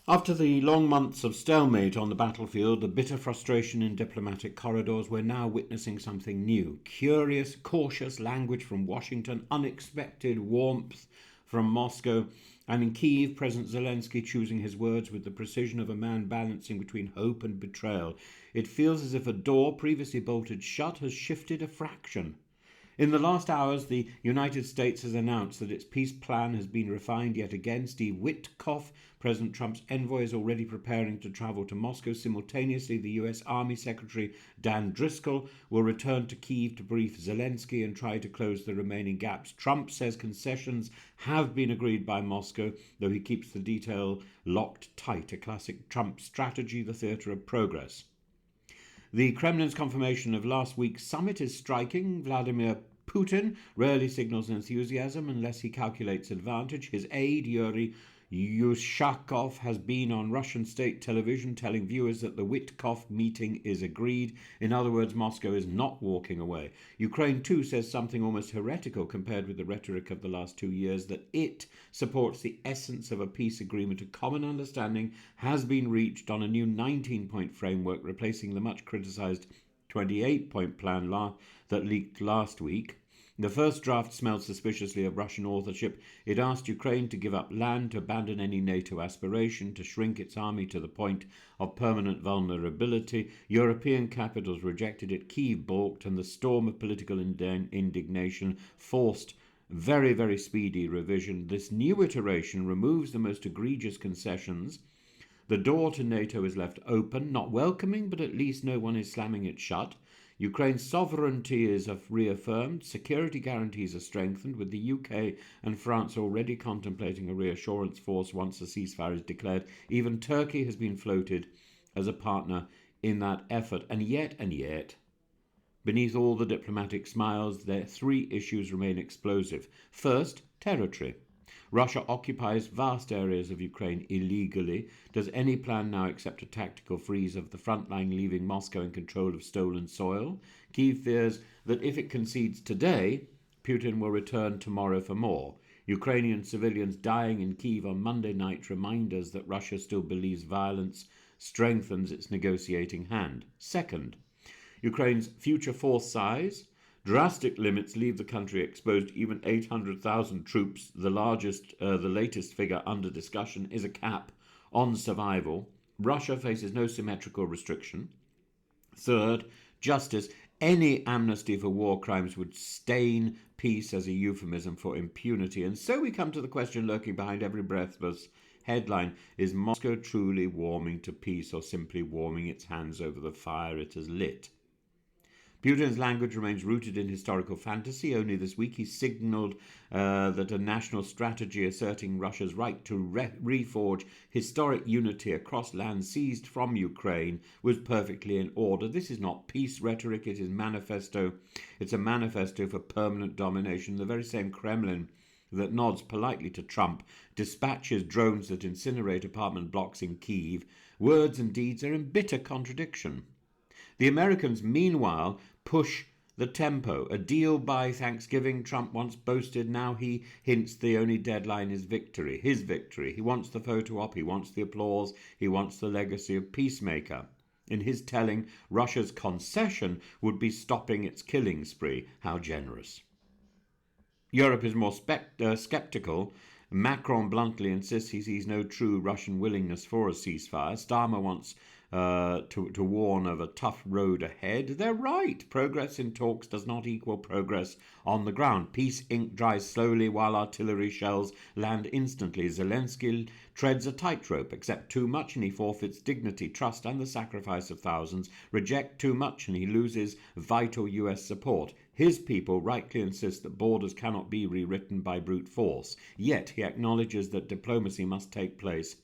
After the long months of stalemate on the battlefield, the bitter frustration in diplomatic corridors, we're now witnessing something new. Curious, cautious language from Washington, unexpected warmth from Moscow, and in Kyiv, President Zelensky choosing his words with the precision of a man balancing between hope and betrayal. It feels as if a door previously bolted shut has shifted a fraction. In the last hours, the United States has announced that its peace plan has been refined yet again. Steve Witkoff, President Trump's envoy, is already preparing to travel to Moscow. Simultaneously, the U.S. Army Secretary Dan Driscoll will return to Kyiv to brief Zelensky and try to close the remaining gaps. Trump says concessions have been agreed by Moscow, though he keeps the detail locked tight, a classic Trump strategy, the theatre of progress. The Kremlin's confirmation of last week's summit is striking. Vladimir Putin rarely signals enthusiasm unless he calculates advantage. His aide, Yuri Yushakov, has been on Russian state television telling viewers that the Witkoff meeting is agreed. In other words, Moscow is not walking away. Ukraine, too, says something almost heretical compared with the rhetoric of the last 2 years, that it supports the essence of a peace agreement. A common understanding has been reached on a new 19-point framework, replacing the much criticised 28-point plan that leaked last week. The first draft smelled suspiciously of Russian authorship. It asked Ukraine to give up land, to abandon any NATO aspiration, to shrink its army to the point of permanent vulnerability. European capitals rejected it. Kyiv balked, and the storm of political indignation forced very, very speedy revision. This new iteration removes the most egregious concessions. The door to NATO is left open, not welcoming, but at least no one is slamming it shut. Ukraine's sovereignty is reaffirmed, security guarantees are strengthened, with the UK and France already contemplating a reassurance force once the ceasefire is declared. Even Turkey has been floated as a partner in that effort. And yet, beneath all the diplomatic smiles, their three issues remain explosive. First, territory. Russia occupies vast areas of Ukraine illegally. Does any plan now accept a tactical freeze of the front line, leaving Moscow in control of stolen soil? Kyiv fears that if it concedes today, Putin will return tomorrow for more. Ukrainian civilians dying in Kyiv on Monday night remind us that Russia still believes violence strengthens its negotiating hand. Second, Ukraine's future force size. Drastic limits leave the country exposed to even 800,000 troops. The latest figure under discussion is a cap on survival. Russia faces no symmetrical restriction. Third, justice. Any amnesty for war crimes would stain peace as a euphemism for impunity. And so we come to the question lurking behind every breathless headline: is Moscow truly warming to peace, or simply warming its hands over the fire it has lit? Putin's language remains rooted in historical fantasy. Only this week he signalled that a national strategy asserting Russia's right to reforge historic unity across land seized from Ukraine was perfectly in order. This is not peace rhetoric, it is manifesto. It's a manifesto for permanent domination. The very same Kremlin that nods politely to Trump dispatches drones that incinerate apartment blocks in Kyiv. Words and deeds are in bitter contradiction. The Americans, meanwhile, push the tempo. A deal by Thanksgiving, Trump once boasted. Now he hints the only deadline is victory, his victory. He wants the photo op, he wants the applause, he wants the legacy of peacemaker. In his telling, Russia's concession would be stopping its killing spree. How generous. Europe is more sceptical. Macron bluntly insists he sees no true Russian willingness for a ceasefire. Starmer wants to warn of a tough road ahead. They're right. Progress in talks does not equal progress on the ground. Peace ink dries slowly while artillery shells land instantly. Zelensky treads a tightrope. Accept too much and he forfeits dignity, trust, and the sacrifice of thousands. Reject too much and he loses vital US support. His people rightly insist that borders cannot be rewritten by brute force. Yet he acknowledges that diplomacy must take place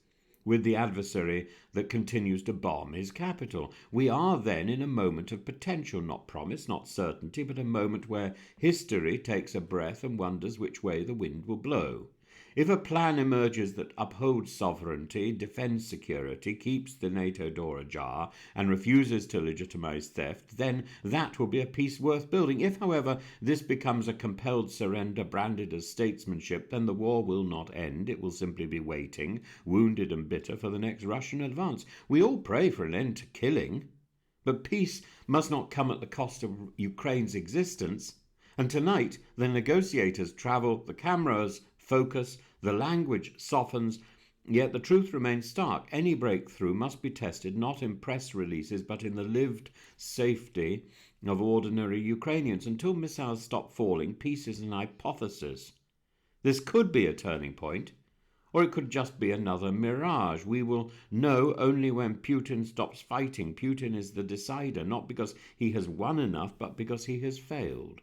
with the adversary that continues to bomb his capital. We are then in a moment of potential, not promise, not certainty, but a moment where history takes a breath and wonders which way the wind will blow. If a plan emerges that upholds sovereignty, defends security, keeps the NATO door ajar, and refuses to legitimize theft, then that will be a peace worth building. If, however, this becomes a compelled surrender branded as statesmanship, then the war will not end. It will simply be waiting, wounded and bitter, for the next Russian advance. We all pray for an end to killing, but peace must not come at the cost of Ukraine's existence. And tonight, the negotiators travel, the cameras focus, the language softens, yet the truth remains stark. Any breakthrough must be tested not in press releases but in the lived safety of ordinary Ukrainians. Until missiles stop falling, peace is an hypothesis. This could be a turning point, or it could just be another mirage. We will know only when Putin stops fighting. Putin is the decider, not because he has won enough, but because he has failed.